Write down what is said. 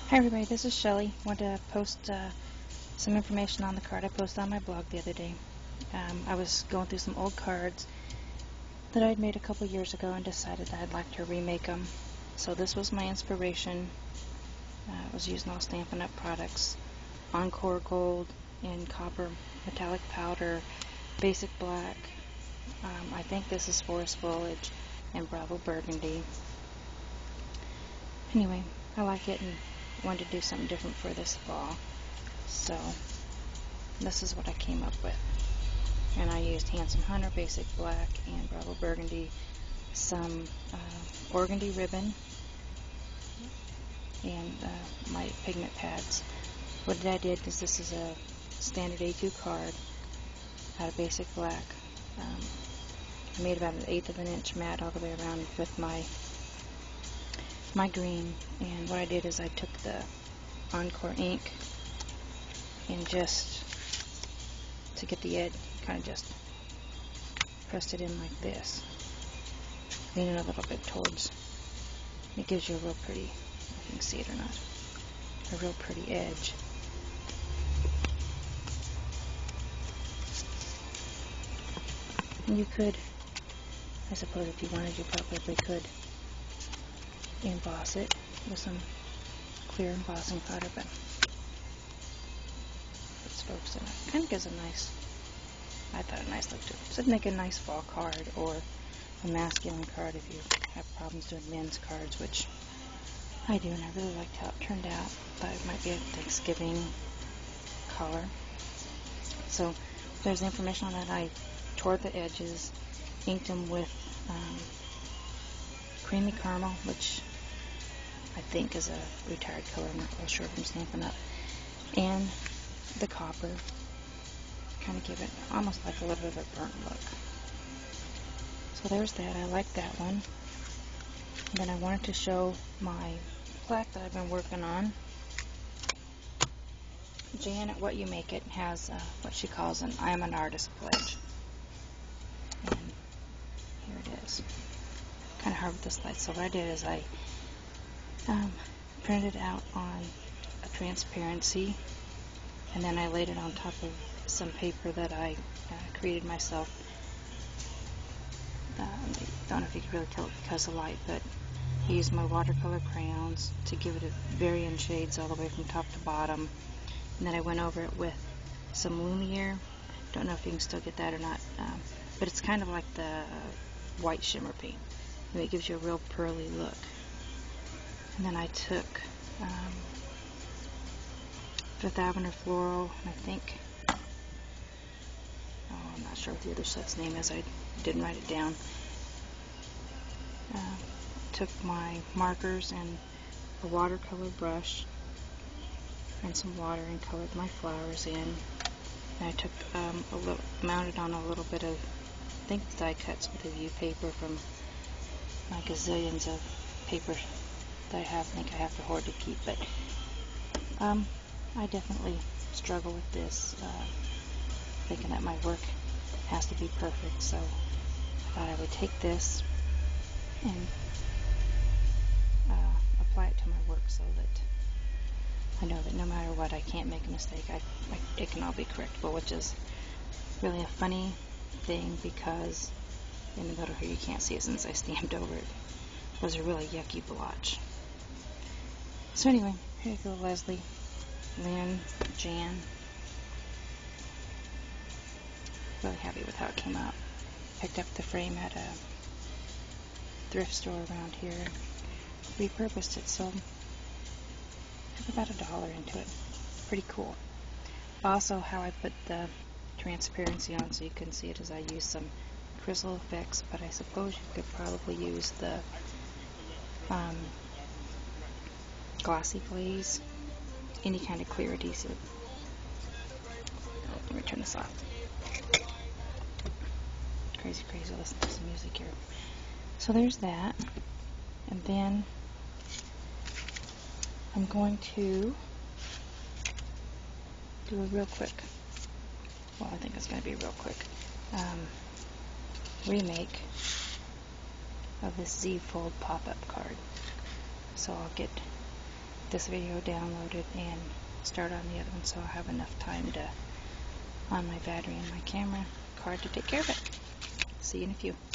Hi everybody, this is Shelly. I wanted to post some information on the card I posted on my blog the other day. I was going through some old cards that I'd made a couple years ago and decided that I'd like to remake them. So this was my inspiration. I was using all Stampin' Up! Products, Encore Gold and Copper Metallic Powder, Basic Black. I think this is Forest Foliage and Bravo Burgundy. Anyway, I like it and wanted to do something different for this fall. So this is what I came up with. And I used Handsome Hunter, Basic Black, and Bravo Burgundy, some organdy ribbon, and my pigment pads. What I did is this is a standard A2 card out of Basic Black. I made about 1/8 of an inch mat all the way around with my green, and what I did is I took the Encore ink and just to get the edge, kind of just pressed it in like this, lean it a little bit towards. It gives you a real pretty, if you can see it or not, a real pretty edge. And you could, I suppose if you wanted, you probably could emboss it with some clear embossing powder, but it spokes in it. Kind of gives a nice, I thought, a nice look to it. So it'd make a nice fall card or a masculine card if you have problems doing men's cards, which I do, and I really liked how it turned out. Thought it might be a Thanksgiving color. So there's information on that. I tore the edges, inked them with creamy caramel, which I think is a retired color, I'm not real sure from Stampin' Up, and the copper, kind of give it almost like a little bit of a burnt look. So there's that. I like that one. And then I wanted to show my plaque that I've been working on. Jann at What You Make It has what she calls an I Am an Artist pledge. And here it is. Kind of hard with this light, so what I did is I printed it out on a transparency, and then I laid it on top of some paper that I created myself. I don't know if you can really tell it because of light, but I used my watercolor crayons to give it a varying shades all the way from top to bottom, and then I went over it with some Lumiere. Don't know if you can still get that or not, but it's kind of like the white shimmer paint, and it gives you a real pearly look. And then I took Fifth Avenue Floral, and I think, I'm not sure what the other set's name is, I didn't write it down. Took my markers and a watercolor brush and some water and colored my flowers in. And I took mounted on a little bit of, I think, die cuts with a view paper from my gazillions of paper that I think I have to hoard to keep, but I definitely struggle with this, thinking that my work has to be perfect, so I thought I would take this and apply it to my work so that I know that no matter what, I can't make a mistake. It can all be correctable, which is really a funny thing because in the middle here you can't see it since I stamped over it. It was a really yucky blotch. So anyway, here you go, Leslie, Lynn, Jann. Really happy with how it came out. Picked up the frame at a thrift store around here. Repurposed it, so I have about $1 into it. Pretty cool. Also, how I put the transparency on so you can see it is I used some crystal effects, but I suppose you could probably use the glossy glaze, any kind of clear adhesive. Let me turn this off. Crazy listen to some music here. So there's that, and then I'm going to do a real quick, well, I think it's going to be real quick, remake of this Z-fold pop-up card. So I'll get this video downloaded and start on the other one, so I'll have enough time to on my battery and my camera card to take care of it. See you in a few.